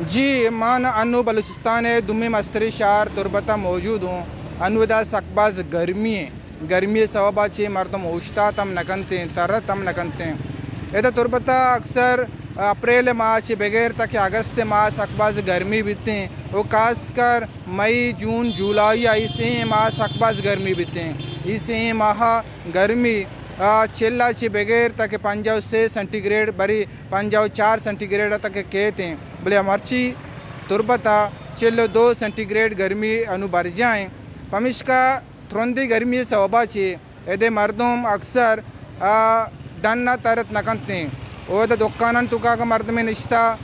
جی مان انو بلوچستان دمی مستری شہر تربتا موجود ہوں انودا سکباز گرمی سوابا چی مردم اوشتا تم نکنتے ترت تم نکنتے ایتا تربتا اکثر اپریل ماہ چی بغیر تک اگست ماہ سکباز گرمی بیتے ہیں وہ خاص کر مئی جون جولائی ایسے ماہ سکباز گرمی بیتے ہیں اسی ماہ گرمی چلا چی بغیر تک 56 سینٹی گریڈ بری 54 سینٹی گریڈ تک کہتے ہیں بلے مرچی تربتا 2 سینٹی گریڈ گرمی انو بر جائیں پمش کا ترندی گرمی سوابا چی ایدے مردم اکثر ڈننا ترت نکنتے ہیں وہ دا دکانن تو کا مردم نشتا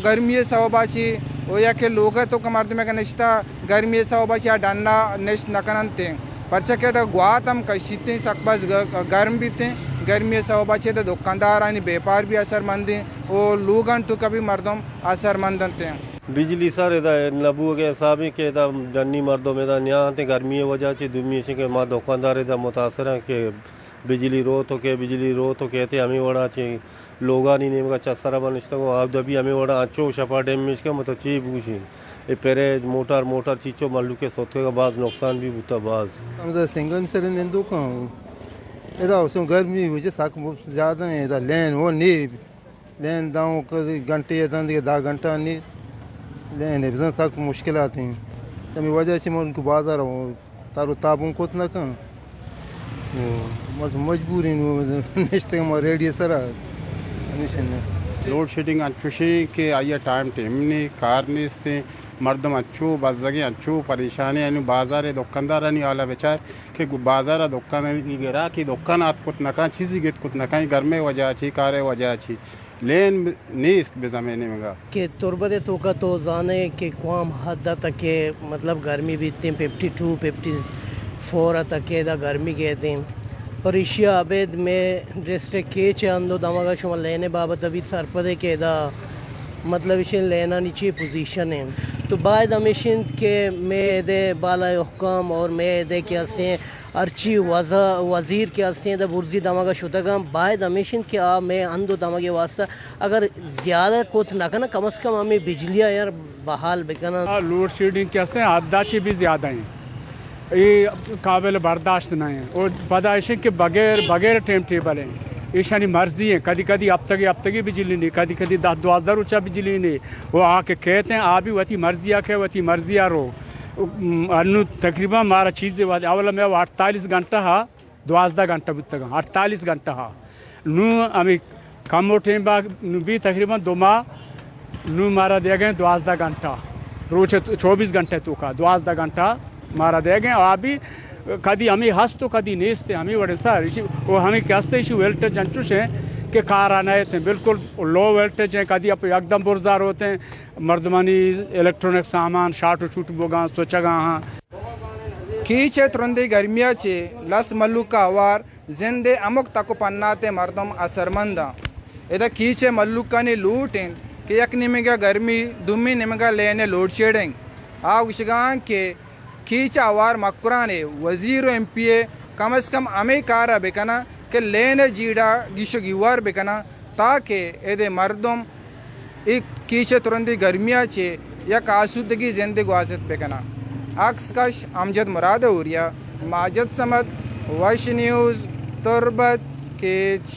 گرمی سوابا چی وہ یا کہ لوگ تو کا مردم کا نشتا گرمی سوابا چی ڈننا نشت نکنتے ہیں پرچہ کہتا گواتم کشیتے سکباز گرم بیتے گرمی سوابا چی دا دکاندارانی بیپار بھی اثر مند ہیں وہ لوگن تو کبھی مردم اثر مندتے ہیں بجلی سر ادا نبو کے حساب کے دا جنی مردم ادا نیاں تے گرمی وجہ چی دمی سے کہ ما دکاندار ادا متاثر ہیں کہ بجلی رو تو کہتے ہمیں وڑا چی لوگا نہیں نیم کا چسرا بنشتا کو آپ دبی ہمیں وڑا اچھو شپا ڈیمیج کا مطلب چی بوشی اے پہرے موٹر چیچو ملو کے سوتے کا بعض نقصان بھی ہوتا بعض ہم دا سنگن سر نندو کہاں ادا اس میں گرمی وجہ ساک زیادہ ہے ادا لین وہ نہیں لین داؤں گھنٹے ادھن دیگه 10 گھنٹہ نہیں لین ہے بزن ساک مشکلات ہیں ہمیں وجہ سے میں ان کو بازار ہوں تارو تابوں کو اتنا کہاں مجبوری نشتے ہم ریڈی سرا لوڈ شیڈنگ اچھوشی کہ آئیے ٹائم ٹیمنی کار نیستے مردم اچھو بزدگی اچھو پریشانی اینو بازار دکاندارانی آلا بچار کہ بازار دکان گرا کی دکانات کت نکان چیزی گت کت نکان گرمے وجہ چی کارے وجہ چی لین نیست بے زمانے میں گا کہ تربت تو کا تو زانے کہ قوام حد تک کہ مطلب گرمی بیتیں 52 54 تک دا گرمی کہتے ہیں اور ایشیا عبید میں ڈسٹرک کے چاندو دماغا شما لینے بابت ابھی سرپدے کے دا مطلب اشین لینا نیچے پوزیشن ہے تو بعد ہمیشن کہ میں دے بالا حکام اور میں دے کے ہستے ہیں ارچی وزیر کے ہستے ہیں دا برزی دماغا شدگم بعد ہمیشن کہ میں اندو دماغے واسطہ اگر زیادہ کوت نہ کنا کم از کم ہمیں بجلیاں یار بحال بکنا لوڈ شیڈنگ کے ہستے ہیں عداچی بھی زیادہ ہیں یہ قابل برداشت نہیں ہیں اور بدائشیں کہ بغیر ٹائم ٹیبل ہیں ایشانی مرضی ہیں کدی اب تک بجلی نہیں کدی 10-12 روچہ بجلی نہیں وہ آ کے کہتے ہیں آپ بھی وتی مرضی آ کے وتی مرضی آ رو انو تقریباً ہمارا چیزیں اولا میں 48 گھنٹہ ہا 12 گھنٹہ بتگا 48 گھنٹہ ہا نو ہمیں کم اٹھیں با بھی تقریباً 2 ماہ نو مارا دے گئے 12 گھنٹہ روچ 24 گھنٹے تو کا 12 گھنٹہ مارا دے گئے آپ بھی کدی ہمیں ہس تو کدی نیستے ہمیں بڑے سر وہ ہمیں کہتے ہیں ویلٹیج جنچوش ہیں کہ کار آنے ہیں بالکل لو ویلٹیج ہیں کدی آپ یکدم برزار ہوتے ہیں مردمانی الیکٹرونک سامان شارٹ و شوٹ بوگاں سوچا گا ہاں کیچے ترندی گرمیا چے لس ملوکا وار زندے امک تکو پناتے مردم اثرمندہ ایدہ کیچے ملوکانی لوٹیں کہ یک نمگا گرمی دومی نمگا لینے لوڈ شیڈنگ آگوشگان کے کیچا وار مکرانے وزیر و ایم پی اے کم از کم ہمیں کارا بکنا کہ لینے جیڑا گیشو گیوار بکنا تاکہ ایدے مردم ایک کیچے ترندی گرمیا چے یک آسودگی زندگی واسط بکنا عکس کش امجد مراد اوریا ماجد سمد وش نیوز تربت کیچ